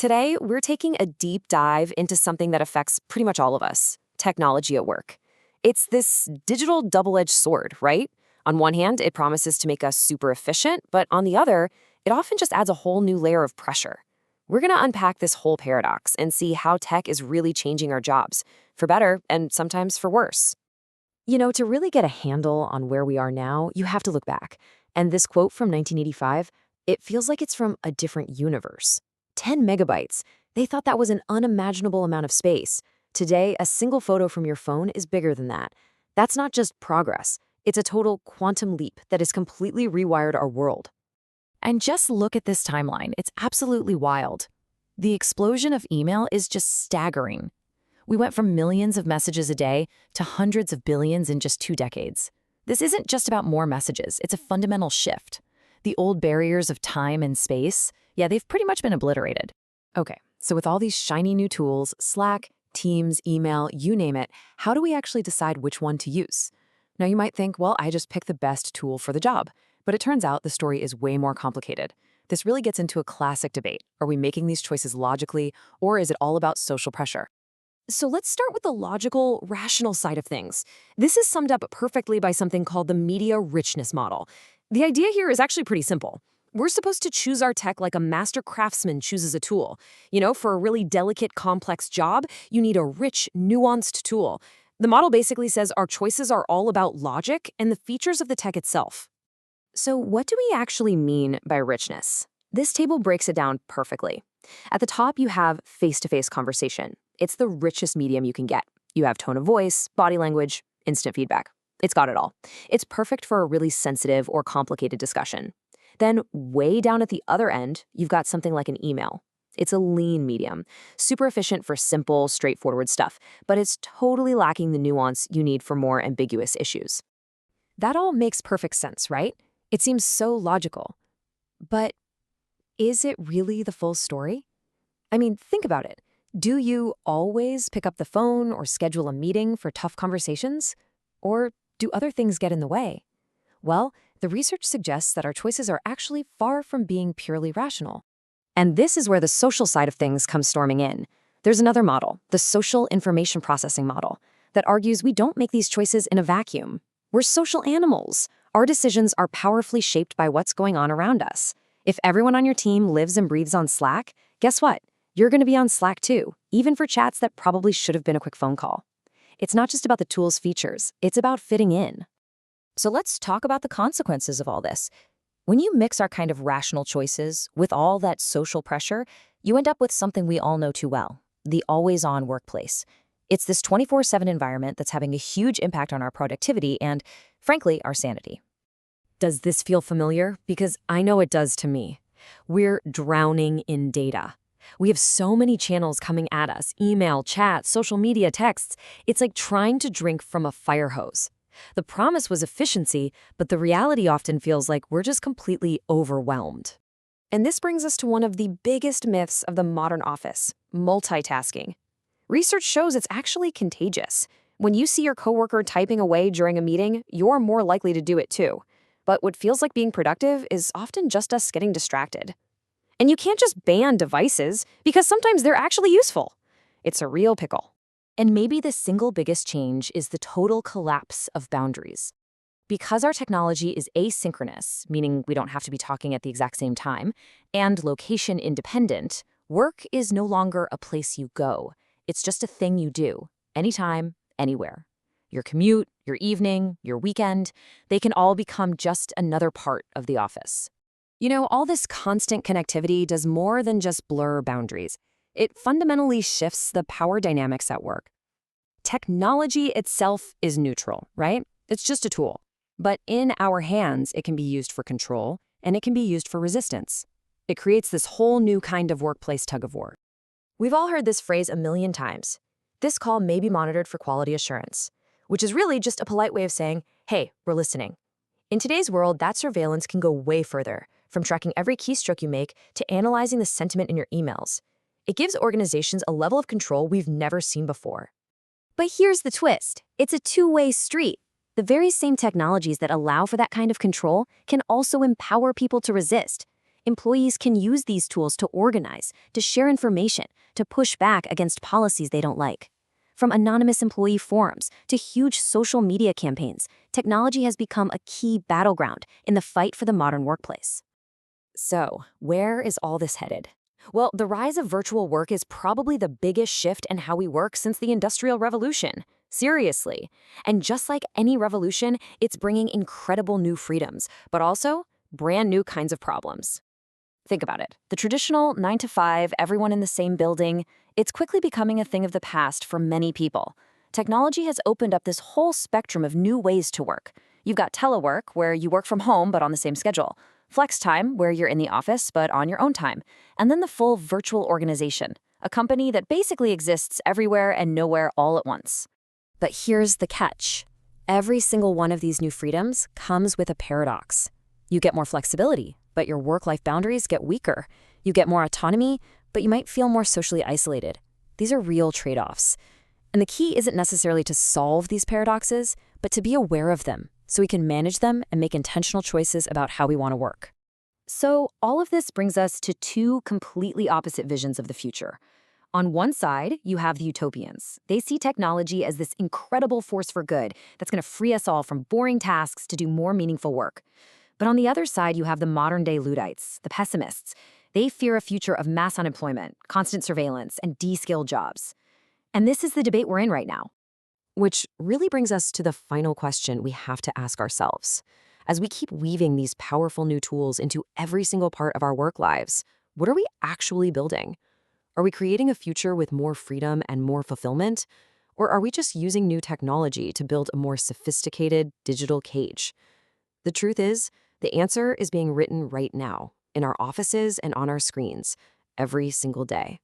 Today, we're taking a deep dive into something that affects pretty much all of us: technology at work. It's this digital double edged sword, right? On one hand, it promises to make us super efficient, but on the other, it often just adds a whole new layer of pressure. We're going to unpack this whole paradox and see how tech is really changing our jobs, for better and sometimes for worse. To really get a handle on where we are now, you have to look back. And this quote from 1985, it feels like it's from a different universe. 10 megabytes. They thought that was an unimaginable amount of space. Today, a single photo from your phone is bigger than that. That's not just progress. It's a total quantum leap that has completely rewired our world. And just look at this timeline. It's absolutely wild. The explosion of email is just staggering. We went from millions of messages a day to hundreds of billions in just 2 decades. This isn't just about more messages, it's a fundamental shift. The old barriers of time and space, they've pretty much been obliterated. Okay, so with all these shiny new tools, Slack, Teams, email, you name it, how do we actually decide which one to use? Now you might think, well, I just pick the best tool for the job. But it turns out the story is way more complicated. This really gets into a classic debate. Are we making these choices logically, or is it all about social pressure? So let's start with the logical, rational side of things. This is summed up perfectly by something called the media richness model. The idea here is actually pretty simple. We're supposed to choose our tech like a master craftsman chooses a tool. For a really delicate, complex job, you need a rich, nuanced tool. The model basically says our choices are all about logic and the features of the tech itself. So what do we actually mean by richness? This table breaks it down perfectly. At the top, you have face-to-face conversation. It's the richest medium you can get. You have tone of voice, body language, instant feedback. It's got it all. It's perfect for a really sensitive or complicated discussion. Then way down at the other end, you've got something like an email. It's a lean medium, super efficient for simple, straightforward stuff, but it's totally lacking the nuance you need for more ambiguous issues. That all makes perfect sense, right? It seems so logical. But is it really the full story? I mean, think about it. Do you always pick up the phone or schedule a meeting for tough conversations? Or do other things get in the way? Well, the research suggests that our choices are actually far from being purely rational. And this is where the social side of things comes storming in. There's another model, the social information processing model, that argues we don't make these choices in a vacuum. We're social animals. Our decisions are powerfully shaped by what's going on around us. If everyone on your team lives and breathes on Slack, guess what? You're going to be on Slack too, even for chats that probably should have been a quick phone call. It's not just about the tool's features, it's about fitting in. So let's talk about the consequences of all this. When you mix our kind of rational choices with all that social pressure, you end up with something we all know too well: the always-on workplace. It's this 24/7 environment that's having a huge impact on our productivity and, frankly, our sanity. Does this feel familiar? Because I know it does to me. We're drowning in data. We have so many channels coming at us: email, chat, social media, texts. It's like trying to drink from a fire hose. The promise was efficiency, but the reality often feels like we're just completely overwhelmed. And this brings us to one of the biggest myths of the modern office: multitasking. Research shows it's actually contagious. When you see your coworker typing away during a meeting, you're more likely to do it too. But what feels like being productive is often just us getting distracted. And you can't just ban devices, because sometimes they're actually useful. It's a real pickle. And maybe the single biggest change is the total collapse of boundaries. Because our technology is asynchronous, meaning we don't have to be talking at the exact same time, and location independent, work is no longer a place you go. It's just a thing you do, anytime, anywhere. Your commute, your evening, your weekend, they can all become just another part of the office. All this constant connectivity does more than just blur boundaries. It fundamentally shifts the power dynamics at work. Technology itself is neutral, right? It's just a tool. But in our hands, it can be used for control, and it can be used for resistance. It creates this whole new kind of workplace tug-of-war. We've all heard this phrase a million times. This call may be monitored for quality assurance, which is really just a polite way of saying, hey, we're listening. In today's world, that surveillance can go way further, from tracking every keystroke you make to analyzing the sentiment in your emails. It gives organizations a level of control we've never seen before. But here's the twist. It's a two-way street. The very same technologies that allow for that kind of control can also empower people to resist. Employees can use these tools to organize, to share information, to push back against policies they don't like. From anonymous employee forums to huge social media campaigns, technology has become a key battleground in the fight for the modern workplace. So, where is all this headed? Well, the rise of virtual work is probably the biggest shift in how we work since the Industrial Revolution. Seriously. And just like any revolution, it's bringing incredible new freedoms, but also brand new kinds of problems. Think about it. The traditional 9 to 5, everyone in the same building, it's quickly becoming a thing of the past for many people. Technology has opened up this whole spectrum of new ways to work. You've got telework, where you work from home but on the same schedule. Flex time, where you're in the office but on your own time. And then the full virtual organization, a company that basically exists everywhere and nowhere all at once. But here's the catch. Every single one of these new freedoms comes with a paradox. You get more flexibility, but your work-life boundaries get weaker. You get more autonomy, but you might feel more socially isolated. These are real trade-offs. And the key isn't necessarily to solve these paradoxes, but to be aware of them so we can manage them and make intentional choices about how we want to work. So all of this brings us to two completely opposite visions of the future. On one side, you have the utopians. They see technology as this incredible force for good that's going to free us all from boring tasks to do more meaningful work. But on the other side, you have the modern-day Luddites, the pessimists. They fear a future of mass unemployment, constant surveillance, and de-skilled jobs. And this is the debate we're in right now. Which really brings us to the final question we have to ask ourselves. As we keep weaving these powerful new tools into every single part of our work lives, what are we actually building? Are we creating a future with more freedom and more fulfillment? Or are we just using new technology to build a more sophisticated digital cage? The truth is, the answer is being written right now, in our offices and on our screens, every single day.